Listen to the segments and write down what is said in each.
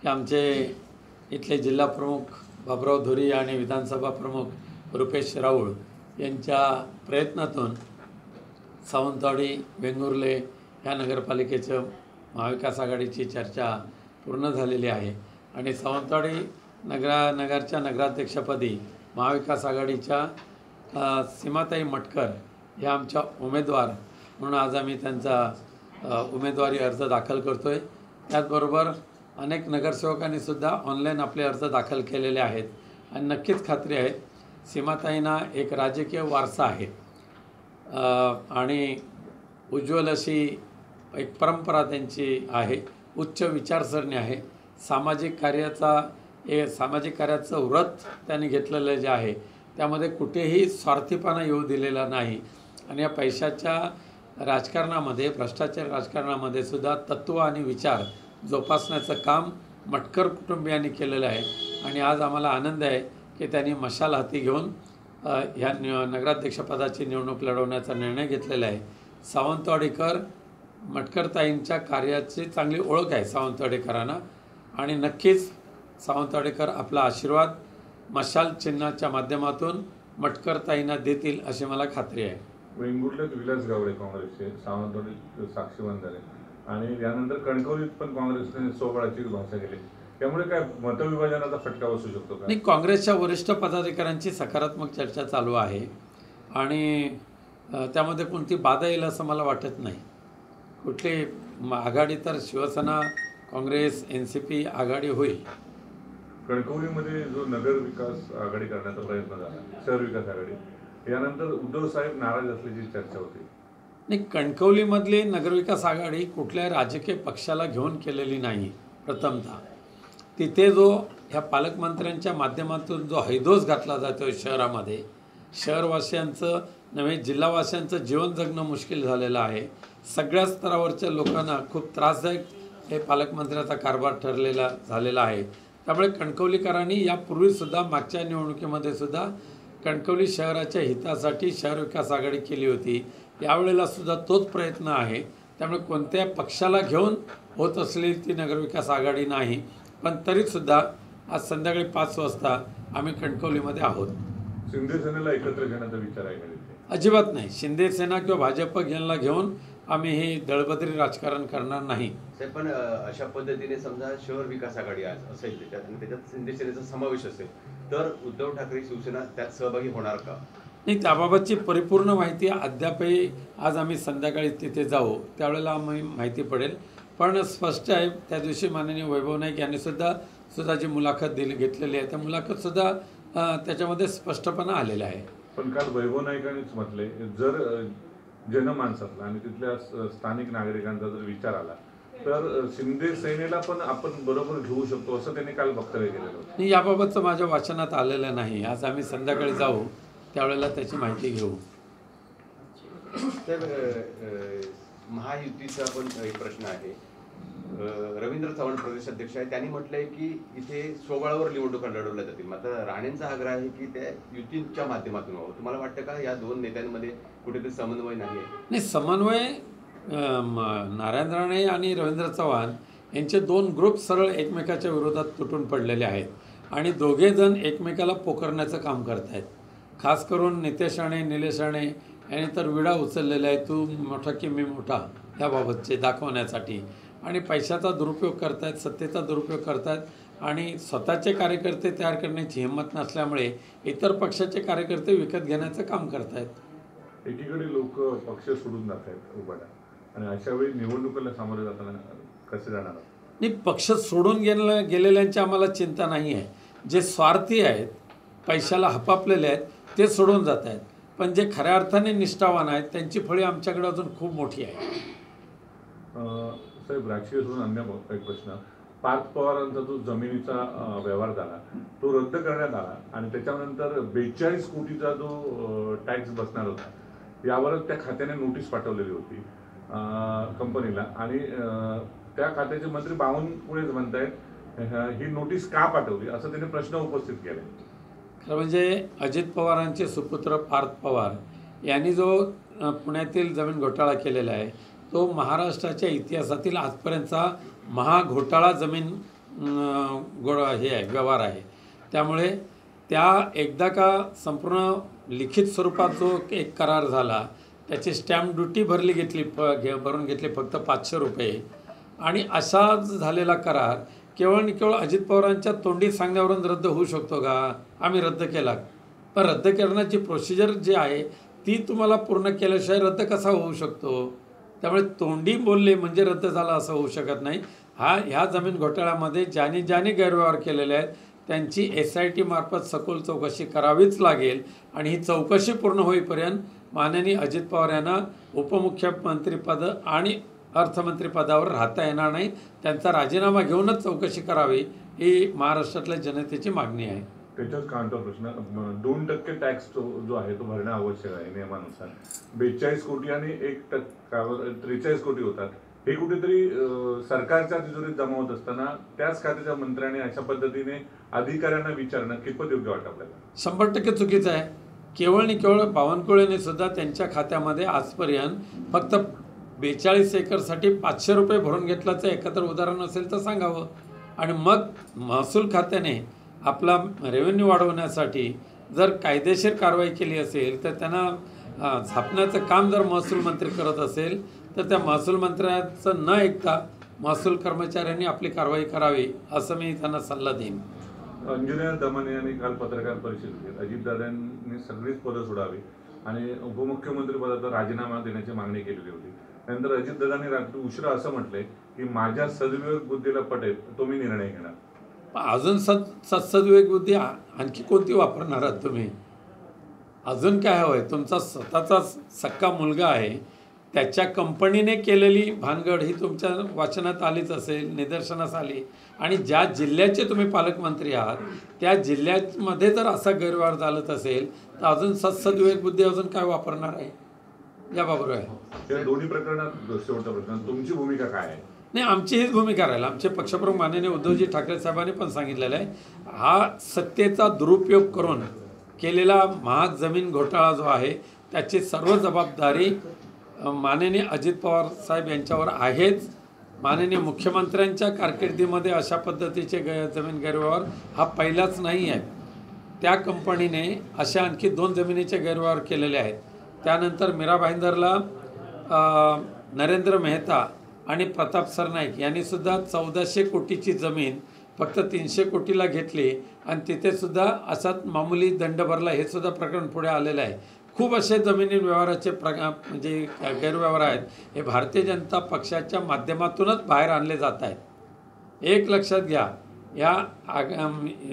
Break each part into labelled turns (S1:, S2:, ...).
S1: की आमचे इथले जिल्हा प्रमुख बाबुराव धुरी आणि विधानसभा प्रमुख रुपेश राऊळ यांच्या प्रयत्नातून सावंतवाडी वेंगुर्ले ह्या नगरपालिकेचं महाविकास आघाडीची चर्चा पूर्ण झालेली आहे आणि सावंतवाडी नगरच्या नगराध्यक्षपदी महाविकास आघाडीच्या सीमाताई मटकर ह्या आमच्या उमेदवार म्हणून आज आम्ही त्यांचा उमेदवारी अर्ज दाखल करतो आहे। त्याचबरोबर अनेक नगरसेवकांनीसुद्धा ऑनलाईन आपले अर्ज दाखल केलेले आहेत आणि नक्कीच खात्री आहे सीमाताईंना एक राजकीय वारसा आहे आणि उज्ज्वल अशी एक परंपरा त्यांची आहे, उच्च विचारसरणी आहे, सामाजिक कार्याचं व्रत त्यांनी घेतलेलं जे आहे त्यामध्ये कुठेही स्वार्थीपणा येऊ दिलेला नाही आणि या पैशाच्या राजकारणामध्ये भ्रष्टाचार राजकारणामध्ये सुद्धा तत्त्व आणि विचार जोपासण्याचं काम मटकर कुटुंबियांनी केलेलं आहे आणि आज आम्हाला आनंद आहे की त्यांनी मशाल हाती घेऊन ह्या नगराध्यक्षपदाची निवडणूक लढवण्याचा निर्णय घेतलेला आहे। सावंतवाडीकर मटकरताईंच्या कार्याची चांगली ओळख आहे सावंतवाडीकरांना आणि नक्कीच सावंतवाडीकर आपला आशीर्वाद मशाल चिन्हाच्या माध्यमातून मटकरताईंना देतील अशी मला खात्री आहे।
S2: वेंगुर्ल्यात विलास गावडे काँग्रेसचे, सावंतवाडीत साक्षी वंजारे आणि यानंतर कणकवलीत पण काँग्रेसने सोबळाची भाषा केली, त्यामुळे काय मतविभाजनाचा फटका बसू शकतो का?
S1: नाही, काँग्रेसच्या वरिष्ठ पदाधिकाऱ्यांची सकारात्मक चर्चा चालू आहे आणि त्यामध्ये कोणती बाधा येईल असं मला वाटत नाही। कुठली आघाडी तर शिवसेना काँग्रेस NCP आघाडी होईल।
S2: कणकवलीमध्ये जो नगर विकास आघाडी करण्याचा प्रयत्न झाला, शहर विकास आघाडी, यानंतर उद्धव साहेब नाराज असल्याची चर्चा होती।
S1: नाही, कणकवलीमधली नगरविकास आघाडी कुठल्याही राजकीय पक्षाला घेऊन केलेली नाही। प्रथमतः तिथे जो ह्या पालकमंत्र्यांच्या माध्यमातून जो हैदोस घातला जातो शहरामध्ये, शहरवासियांचं नव्हे जिल्हावासियांचं जीवन जगणं मुश्किल झालेलं आहे। सगळ्या स्तरावरच्या लोकांना खूप त्रासदायक हे पालकमंत्र्याचा कारभार झालेला आहे। त्यामुळे कणकवलीकरांनी यापूर्वीसुद्धा मागच्या निवडणुकीमध्ये सुद्धा कणकवली शहराच्या हितासाठी शहर विकास आघाडी केली होती, यावेळेला सुद्धा तोच प्रयत्न आहे। त्यामुळे कोणत्या पक्षाला घेऊन होत असलेली ती नगरविकास आघाडी नाही, पण तरीसुद्धा आज संध्याकाळी 5 वाजता आम्ही कणकवलीमध्ये आहोत।
S2: शिंदे सेनेला एकत्र घेण्याचा विचार आहे का?
S1: अजिबात नाही। शिंदे सेना किंवा भाजप यांना घेऊन आम्ही हे दळबद्री राजकारण करणार नाही।
S3: पण अशा पद्धतीने समजा शहर विकास आघाडी असेल त्याच्यात आणि त्याच्यात शिंदे सेनेचा समावेश असेल तर उद्धव ठाकरे शिवसेना त्यात सहभागी होणार का?
S1: नाही, त्याबाबतची परिपूर्ण माहिती अद्यापही आज आम्ही संध्याकाळी तिथे जाऊ त्यावेळेला आम्ही माहिती पडेल, पण स्पष्ट आहे त्या दिवशी माननीय वैभव नाईक यांनी सुद्धा जी मुलाखत घेतलेली आहे त्या मुलाखतसुद्धा त्याच्यामध्ये स्पष्टपणा आलेला आहे।
S2: पण काल वैभव नाईकांनीच म्हटले जर जनमानसातला आणि तिथल्या स्थानिक नागरिकांचा जर विचार आला तर शिंदे सेनेला पण आपण बरोबर घेऊ शकतो असं त्यांनी काल वक्तव्य केलेलं होतं।
S1: नाही, याबाबतचं माझ्या वाचनात आलेलं नाही। आज आम्ही संध्याकाळी जाऊ त्यावेळेला त्याची माहिती घेऊ।
S3: तर महायुतीचा पण एक प्रश्न आहे। रवींद्र चव्हाण प्रदेश अध्यक्ष आहे, त्यांनी म्हटलंय की इथे स्वबळावर निवडणुका लढवल्या जातील। मात्र राणेंचा आग्रह आहे की त्या युतीच्या माध्यमातून व्हावं। तुम्हाला वाटतं का या दोन नेत्यांमध्ये कुठेतरी समन्वय नाही?
S1: नाही, समन्वय नारायण राणे आणि रवींद्र चव्हाण यांचे 2 ग्रुप सरळ एकमेकाच्या विरोधात तुटून पडलेले आहेत आणि दोघेजण एकमेकाला पोखरण्याचं काम करत आहेत। खास करून नितेश राणे निलेश राणे यांनी तर विडा उचललेला आहे, तू मोठा की मी मोठा याबाबतचे दाखवण्यासाठी, आणि पैशाचा दुरुपयोग करतायत, सत्तेचा दुरुपयोग करतायत आणि स्वतःचे कार्यकर्ते तयार करण्याची हिंमत नसल्यामुळे इतर पक्षाचे कार्यकर्ते विकत घेण्याचं काम करतायत।
S2: एकीकडे लोक पक्ष सोडून जात आहेत उभाटा आणि अशा वेळी निवडणुकीला सामोरे जाताना कसे जाणार?
S1: नाही, पक्ष सोडून गेलेल्यांची आम्हाला चिंता नाही आहे। जे स्वार्थी आहेत, पैशाला हपापलेले आहेत ते सोडून जात आहेत, पण जे खऱ्या अर्थाने निष्ठावान आहेत त्यांची फळी आमच्याकडे अजून खूप मोठी आहे।
S2: साहेब, राजकीय सोडून अन्य एक प्रश्न, पार्थ पवारांचा जो जमिनीचा व्यवहार झाला तो रद्द करण्यात आला आणि त्याच्यानंतर 42 कोटीचा जो टॅक्स बसणार होता यावरच त्या खात्याने नोटीस पाठवलेली होती कंपनीला आणि त्या खात्याचे मंत्री बावनकुळे म्हणतायत ही नोटीस का पाठवली असं त्यांनी प्रश्न उपस्थित केले।
S1: खरं म्हणजे अजित पवारांचे सुपुत्र पार्थ पवार यांनी जो पुण्यातील जमीन घोटाळा केलेला आहे तो महाराष्ट्राच्या इतिहासातील आजपर्यंतचा महाघोटाळा जमीन हे आहे व्यवहार आहे. त्यामुळे त्या एकदा का संपूर्ण लिखित स्वरूपात जो एक करार झाला त्याची स्टॅम्प ड्युटी भरून घेतली फक्त 500 रुपये. आणि असा झालेला करार केवळ आणि केवळ अजित पवारांच्या तोंडी सांगण्यावरून रद्द होऊ शकतो का? आम्ही रद्द केला, पण रद्द करण्याची प्रोसिजर जी आहे ती तुम्हाला पूर्ण केल्याशिवाय रद्द कसा होऊ शकतो? त्यामुळे तोंडी बोलले म्हणजे रद्द झाला असं होऊ शकत नाही. ह्या जमीन घोटाळ्यामध्ये ज्याने गैरव्यवहार केलेले आहेत त्यांची SIT मार्फत सखोल चौकशी करावीच लागेल. आणि ही चौकशी पूर्ण होईपर्यंत माननीय अजित पवार यांना उपमुख्यमंत्रीपद आणि अर्थमंत्रीपदावर राहता येणार नाही. त्यांचा राजीनामा घेऊनच चौकशी करावी ही महाराष्ट्रातल्या जनतेची मागणी आहे.
S2: त्याच्याच काउंटर प्रश्न, 2% टॅक्स जो आहे तो भरणं आवश्यक आहे नियमानुसार. 42 कोटी आणि 1% 43 कोटी होतात. हे कुठेतरी सरकारच्या तिजोरीत जमा होत असताना त्याच खात्याच्या मंत्र्यांनी अशा पद्धतीने अधिकाऱ्यांना विचारणं कितपत योग्य वाटतं आपल्याला?
S1: 100% चुकीचं आहे. केवळ आणि केवळ बावनकुळेने सुद्धा त्यांच्या खात्यामध्ये आजपर्यंत फक्त 42 एकरसाठी 500 रुपये भरून घेतल्याचं एकत्र उदाहरण असेल तर सांगावं. आणि मग महसूल खात्याने आपला रेव्हेन्यू वाढवण्यासाठी जर कायदेशीर कारवाई केली असेल तर त्यांना झापण्याचं काम जर महसूल मंत्री करत असेल तर त्या महसूल मंत्र्याचं न ऐकता महसूल कर्मचाऱ्यांनी आपली कारवाई करावी असं मी त्यांना सल्ला देईन.
S2: इंजिनियर दमाने यांनी काल पत्रकार परिषदेत अजितदादांनी सगळीच पदं सोडावी आणि उपमुख्यमंत्री पदाचा राजीनामा देण्याची मागणी केलेली होती. नंतर अजितदादांनी रात्री उशिरा असं म्हटलंय की माझ्या सद्विवेक बुद्धीला पटेल तो मी निर्णय घेणार.
S1: अजून सद्विवेक बुद्धी आणखी कोणती वापरणार आहात तुम्ही? अजून काय हवंय? तुमचा स्वतःचा सक्का मुलगा आहे, त्याच्या कंपनीने केलेली भानगड ही तुमच्या वाचनात आलीच असेल, निदर्शनास आली. आणि ज्या जिल्ह्याचे तुम्ही पालकमंत्री आहात त्या जिल्ह्यामध्ये जर असा गैरव्यवहार झाला असेल तर अजून सद्विवेक बुद्धी अजून काय वापरणार आहे? याबाबत आहे.
S2: या दोन्ही प्रकरणात शेवटचा प्रश्न, तुमची भूमिका काय आहे?
S1: नाही, आमची हीच भूमिका राहील. आमचे पक्षप्रमुख माननीय उद्धवजी ठाकरे साहेबांनी पण सांगितलेलं आहे, हा सत्तेचा दुरुपयोग करून केलेला महाग जमीन घोटाळा जो आहे त्याची सर्व जबाबदारी माननीय अजित पवार साहेब यांच्यावर आहेच. माननीय मुख्यमंत्र्यांच्या कारकिर्दीमध्ये अशा पद्धतीचे जमीन गैरव्यवहार हा पहिलाच नाही आहे. त्या कंपनीने अशा आणखी 2 जमिनीचे गैरव्यवहार केलेले आहेत. त्यानंतर मीरा भाईंदरला नरेंद्र मेहता आणि प्रताप सरनाईक यांनीसुद्धा 1400 कोटीची जमीन फक्त 300 कोटीला घेतली आणि तिथेसुद्धा असाच मामूली दंड भरला. हे सुद्धा प्रकरण पुढे आलेलं आहे. खूप असे जमिनी व्यवहाराचे म्हणजे गैरव्यवहार आहेत हे भारतीय जनता पक्षाच्या माध्यमातूनच बाहेर आणले जात आहेत. एक लक्षात घ्या, या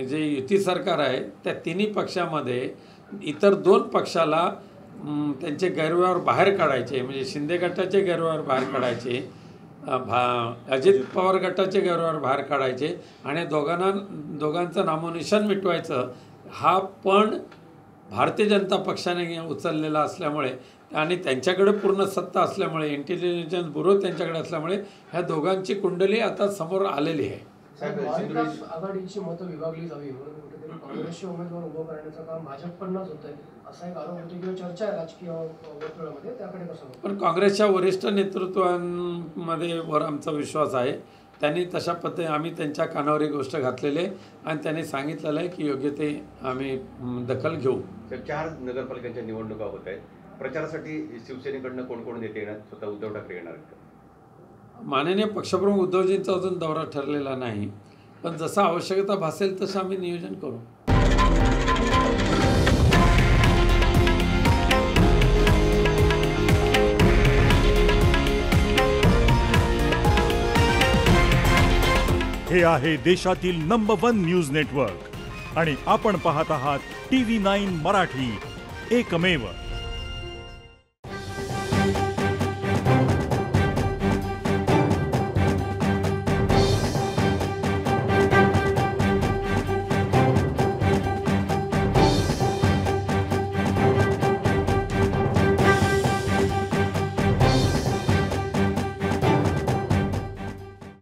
S1: जे युती सरकार आहे त्या तिन्ही पक्षामध्ये इतर 2 पक्षाला त्यांचे गैरव्यवहार बाहेर काढायचे, म्हणजे शिंदे गटाचे गैरव्यवहार बाहेर काढायचे, अजित पवार गटाचे गैरव्यवहार बाहेर काढायचे आणि दोघांचं नामोनिशाण मिटवायचं. हा पण भारतीय जनता पक्षाने उचललेला असल्यामुळे आणि त्यांच्याकडे पूर्ण सत्ता असल्यामुळे, इंटेलिजन्स ब्युरो त्यांच्याकडे असल्यामुळे ह्या दोघांची कुंडली आता समोर आलेली आहे.
S4: आघाडीची मतं विभागली जावी म्हणून कुठेतरी काँग्रेसचे उमेदवार उभं करण्याचं काम भाजपकडनंच होतंय असा एक आरोप होतो किंवा चर्चा आहे राजकीय वर्तुळामध्ये, त्याकडे कसं?
S1: पण काँग्रेसच्या वरिष्ठ नेतृत्वांमध्ये वर आमचा विश्वास आहे. त्यांनी तशा पद्धतीने आम्ही त्यांच्या कानावर ही गोष्ट घातलेली आहे आणि त्यांनी सांगितलेलं आहे की योग्य ते आम्ही दखल घेऊ.
S3: 4 नगरपालिकांच्या निवडणुका होत आहेत. प्रचारासाठी शिवसेनेकडनं कोण कोण नेते येणार? स्वतः उद्धव ठाकरे येणार आहेत?
S1: माननीय पक्षप्रमुख उद्धवजींचा अजून दौरा ठरलेला नाही, पण जसं आवश्यकता भासेल तसं आम्ही नियोजन करू.
S5: हे आहे देशातील नंबर 1 न्यूज नेटवर्क आणि आपण पाहत आहात TV9 मराठी, एकमेव.